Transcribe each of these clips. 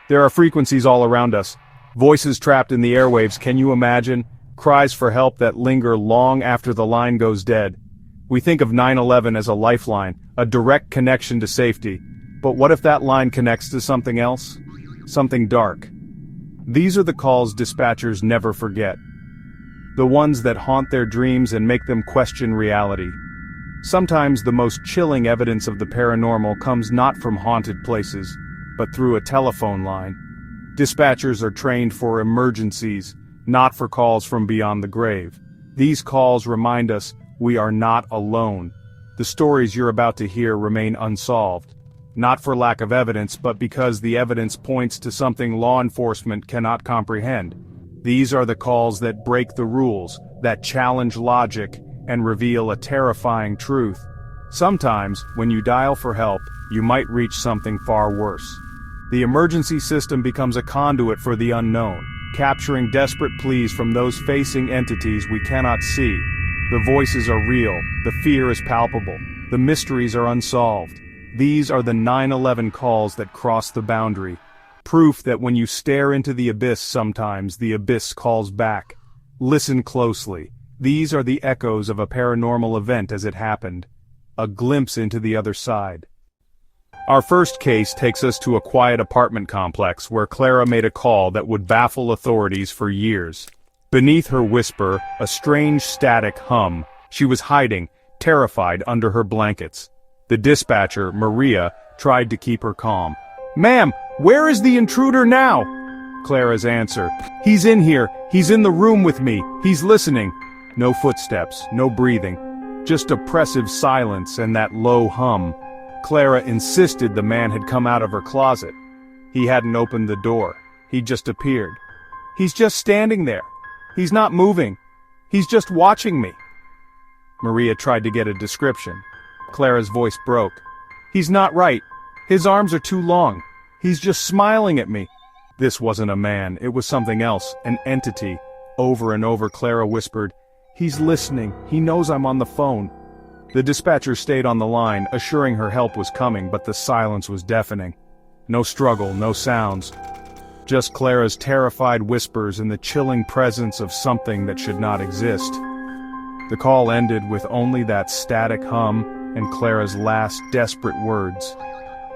There are frequencies all around us. Voices trapped in the airwaves, can you imagine? Cries for help that linger long after the line goes dead. We think of 9/11 as a lifeline, a direct connection to safety. But what if that line connects to something else? Something dark. These are the calls dispatchers never forget. The ones that haunt their dreams and make them question reality. Sometimes the most chilling evidence of the paranormal comes not from haunted places, but through a telephone line. Dispatchers are trained for emergencies, not for calls from beyond the grave. These calls remind us we are not alone. The stories you're about to hear remain unsolved. Not for lack of evidence, but because the evidence points to something law enforcement cannot comprehend. These are the calls that break the rules, that challenge logic, and reveal a terrifying truth. Sometimes, when you dial for help, you might reach something far worse. The emergency system becomes a conduit for the unknown, capturing desperate pleas from those facing entities we cannot see. The voices are real, the fear is palpable, the mysteries are unsolved. These are the 9/11 calls that cross the boundary. Proof that when you stare into the abyss sometimes the abyss calls back. Listen closely. These are the echoes of a paranormal event as it happened. A glimpse into the other side. Our first case takes us to a quiet apartment complex where Clara made a call that would baffle authorities for years. Beneath her whisper, a strange static hum. She was hiding, terrified under her blankets. The dispatcher, Maria, tried to keep her calm. "Ma'am, where is the intruder now?" Clara's answer, "He's in here, he's in the room with me, he's listening." No footsteps, no breathing, just oppressive silence and that low hum. Clara insisted the man had come out of her closet. He hadn't opened the door, he'd just appeared. "He's just standing there. He's not moving. He's just watching me." Maria tried to get a description. Clara's voice broke. "He's not right. His arms are too long. He's just smiling at me." This wasn't a man, it was something else, an entity. Over and over Clara whispered, "He's listening, he knows I'm on the phone." The dispatcher stayed on the line, assuring her help was coming, but the silence was deafening. No struggle, no sounds. Just Clara's terrified whispers and the chilling presence of something that should not exist. The call ended with only that static hum and Clara's last desperate words.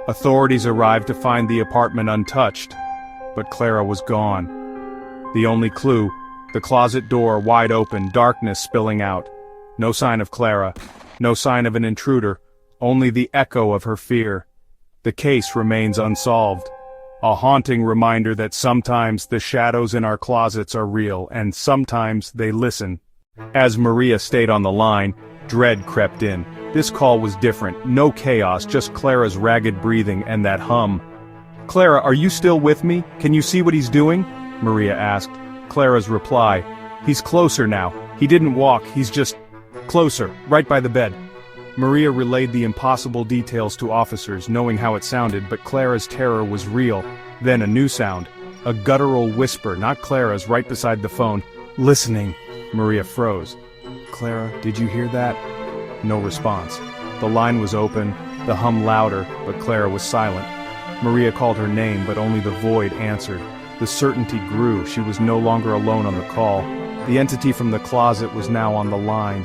Authorities arrived to find the apartment untouched, but Clara was gone. The only clue, the closet door wide open, darkness spilling out. No sign of Clara, no sign of an intruder, only the echo of her fear. The case remains unsolved. A haunting reminder that sometimes the shadows in our closets are real, and sometimes they listen. As Maria stayed on the line, dread crept in. This call was different, no chaos, just Clara's ragged breathing and that hum. "Clara, are you still with me? Can you see what he's doing?" Maria asked. Clara's reply, "He's closer now. He didn't walk, he's just closer, right by the bed." Maria relayed the impossible details to officers, knowing how it sounded, but Clara's terror was real. Then a new sound, a guttural whisper, not Clara's, right beside the phone. "Listening." Maria froze. "Clara, did you hear that?" No response. The line was open, the hum louder, but Clara was silent. Maria called her name, but only the void answered. The certainty grew, she was no longer alone on the call. The entity from the closet was now on the line.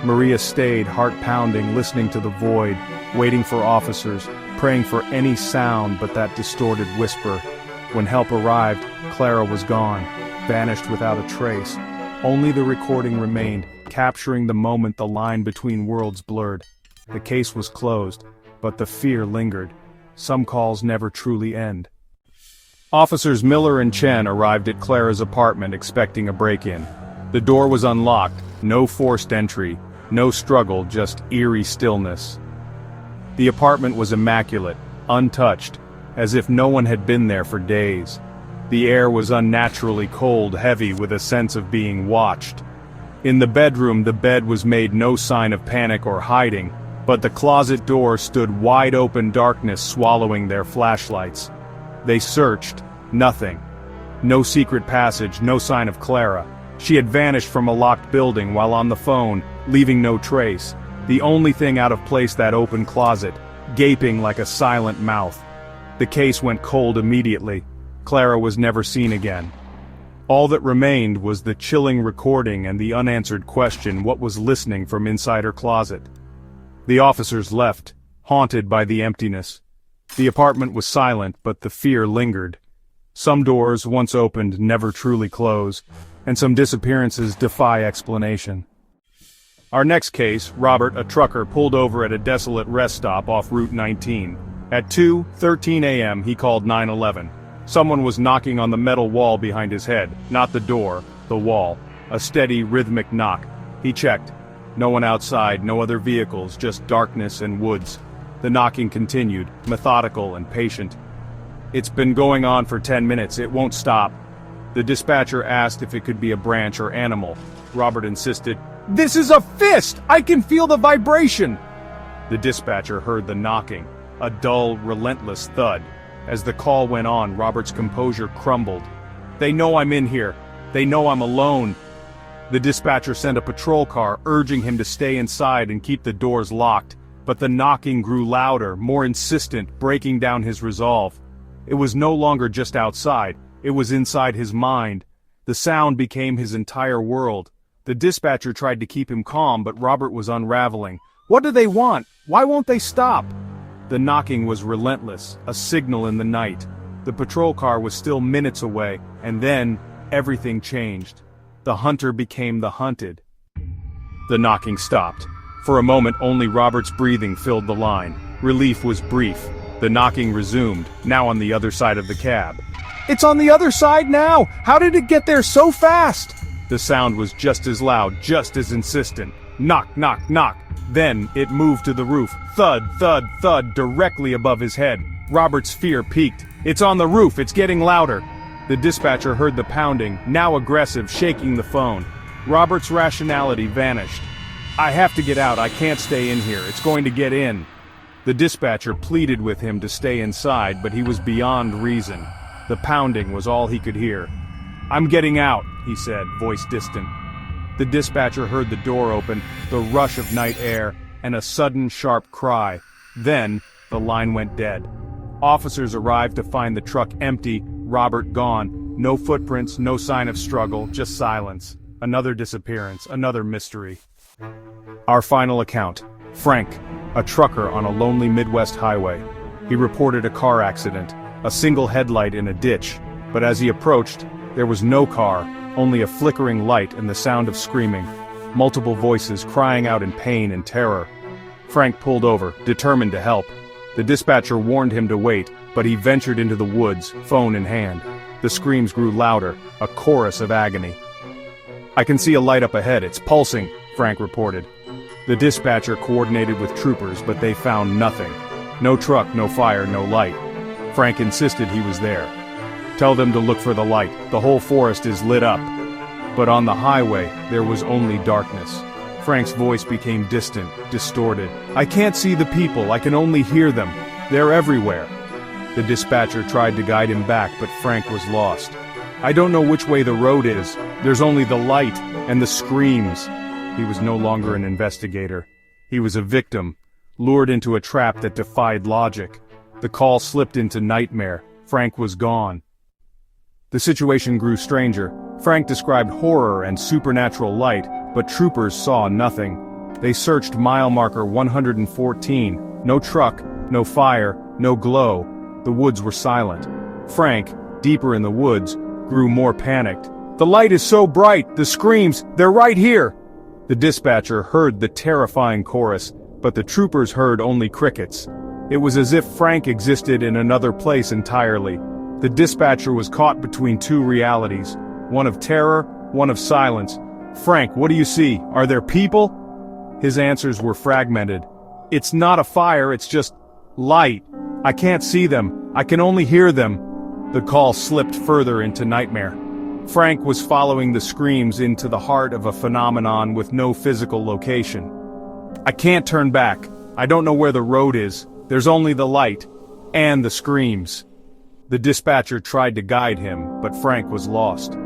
Maria stayed, heart pounding, listening to the void, waiting for officers, praying for any sound but that distorted whisper. When help arrived, Clara was gone, vanished without a trace. Only the recording remained, capturing the moment the line between worlds blurred. The case was closed, but the fear lingered. Some calls never truly end. Officers Miller and Chen arrived at Clara's apartment expecting a break-in. The door was unlocked, no forced entry, no struggle, just eerie stillness. The apartment was immaculate, untouched, as if no one had been there for days. The air was unnaturally cold, heavy, with a sense of being watched. In the bedroom, the bed was made no sign of panic or hiding, but the closet door stood wide open, darkness swallowing their flashlights. They searched, nothing. No secret passage, no sign of Clara. She had vanished from a locked building while on the phone, leaving no trace. The only thing out of place, that open closet, gaping like a silent mouth. The case went cold immediately. Clara was never seen again. All that remained was the chilling recording and the unanswered question: what was listening from inside her closet? The officers left, haunted by the emptiness. The apartment was silent, but the fear lingered. Some doors, once opened, never truly close, and some disappearances defy explanation. Our next case, Robert, a trucker, pulled over at a desolate rest stop off Route 19. At 2:13 a.m. he called 911. Someone was knocking on the metal wall behind his head, not the door, the wall. A steady, rhythmic knock. He checked. No one outside, no other vehicles, just darkness and woods. The knocking continued, methodical and patient. "It's been going on for 10 minutes, it won't stop." The dispatcher asked if it could be a branch or animal. Robert insisted, "This is a fist! I can feel the vibration!" The dispatcher heard the knocking, a dull, relentless thud. As the call went on, Robert's composure crumbled. "They know I'm in here. They know I'm alone." The dispatcher sent a patrol car, urging him to stay inside and keep the doors locked. But the knocking grew louder, more insistent, breaking down his resolve. It was no longer just outside, it was inside his mind. The sound became his entire world. The dispatcher tried to keep him calm, but Robert was unraveling. What do they want? Why won't they stop? The knocking was relentless, a signal in the night. The patrol car was still minutes away, and then, everything changed. The hunter became the hunted. The knocking stopped. For a moment, only Robert's breathing filled the line. Relief was brief. The knocking resumed, now on the other side of the cab. "It's on the other side now! How did it get there so fast?" The sound was just as loud, just as insistent. Knock, knock, knock. Then, it moved to the roof. Thud, thud, thud, directly above his head. Robert's fear peaked. "It's on the roof, it's getting louder." The dispatcher heard the pounding, now aggressive, shaking the phone. Robert's rationality vanished. "I have to get out, I can't stay in here, it's going to get in." The dispatcher pleaded with him to stay inside, but he was beyond reason. The pounding was all he could hear. "I'm getting out," he said, voice distant. The dispatcher heard the door open, the rush of night air, and a sudden sharp cry. Then, the line went dead. Officers arrived to find the truck empty, Robert gone. No footprints, no sign of struggle, just silence. Another disappearance, another mystery. Our final account. Frank, a trucker on a lonely Midwest highway. He reported a car accident, a single headlight in a ditch, but as he approached, there was no car, only a flickering light and the sound of screaming. Multiple voices crying out in pain and terror. Frank pulled over, determined to help. The dispatcher warned him to wait, but he ventured into the woods, phone in hand. The screams grew louder, a chorus of agony. "I can see a light up ahead, it's pulsing," Frank reported. The dispatcher coordinated with troopers, but they found nothing. No truck, no fire, no light. Frank insisted he was there. "Tell them to look for the light, the whole forest is lit up." But on the highway, there was only darkness. Frank's voice became distant, distorted. "I can't see the people, I can only hear them. They're everywhere." The dispatcher tried to guide him back, but Frank was lost. "I don't know which way the road is. There's only the light and the screams." He was no longer an investigator. He was a victim, lured into a trap that defied logic. The call slipped into nightmare. Frank was gone. The situation grew stranger. Frank described horror and supernatural light, but troopers saw nothing. They searched mile marker 114. No truck, no fire, no glow. The woods were silent. Frank, deeper in the woods, grew more panicked. "The light is so bright, the screams, they're right here!" The dispatcher heard the terrifying chorus, but the troopers heard only crickets. It was as if Frank existed in another place entirely. The dispatcher was caught between two realities, one of terror, one of silence. "Frank, what do you see? Are there people?" His answers were fragmented. "It's not a fire, it's just light. I can't see them, I can only hear them." The call slipped further into nightmare. Frank was following the screams into the heart of a phenomenon with no physical location. "I can't turn back. I don't know where the road is. There's only the light. And the screams." The dispatcher tried to guide him, but Frank was lost.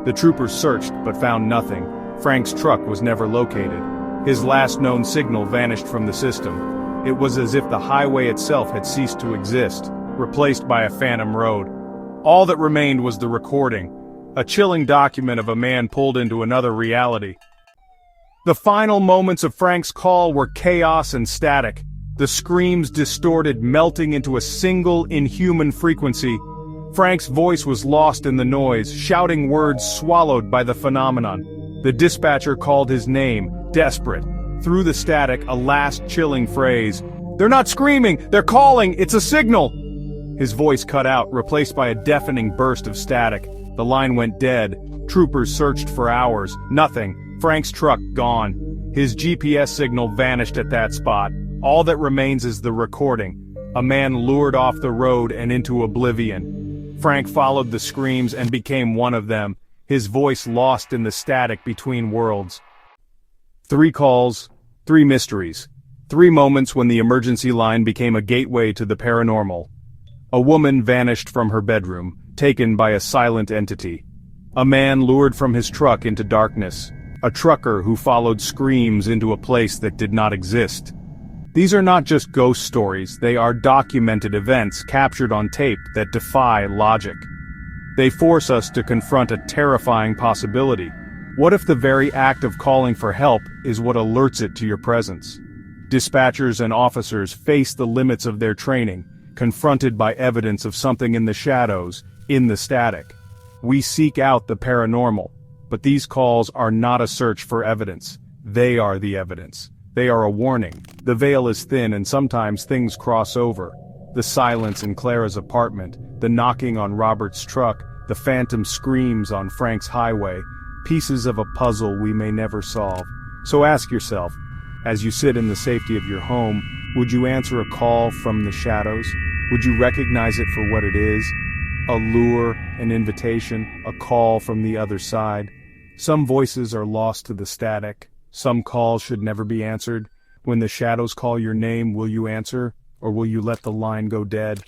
The troopers searched, but found nothing. Frank's truck was never located. His last known signal vanished from the system. It was as if the highway itself had ceased to exist, replaced by a phantom road. All that remained was the recording, a chilling document of a man pulled into another reality. The final moments of Frank's call were chaos and static, the screams distorted, melting into a single inhuman frequency. Frank's voice was lost in the noise, shouting words swallowed by the phenomenon. The dispatcher called his name, desperate. Through the static, a last chilling phrase. "They're not screaming! They're calling! It's a signal!" His voice cut out, replaced by a deafening burst of static. The line went dead. Troopers searched for hours. Nothing. Frank's truck gone. His GPS signal vanished at that spot. All that remains is the recording. A man lured off the road and into oblivion. Frank followed the screams and became one of them, his voice lost in the static between worlds. 3 calls, 3 mysteries. 3 moments when the emergency line became a gateway to the paranormal. A woman vanished from her bedroom, taken by a silent entity. A man lured from his truck into darkness. A trucker who followed screams into a place that did not exist. These are not just ghost stories, they are documented events captured on tape that defy logic. They force us to confront a terrifying possibility. What if the very act of calling for help is what alerts it to your presence? Dispatchers and officers face the limits of their training, confronted by evidence of something in the shadows, in the static. We seek out the paranormal, but these calls are not a search for evidence. They are the evidence. They are a warning. The veil is thin and sometimes things cross over. The silence in Clara's apartment, the knocking on Robert's truck, the phantom screams on Frank's highway, pieces of a puzzle we may never solve. So ask yourself, as you sit in the safety of your home, would you answer a call from the shadows? Would you recognize it for what it is? A lure, an invitation, a call from the other side. Some voices are lost to the static. Some calls should never be answered. When the shadows call your name, will you answer, or will you let the line go dead?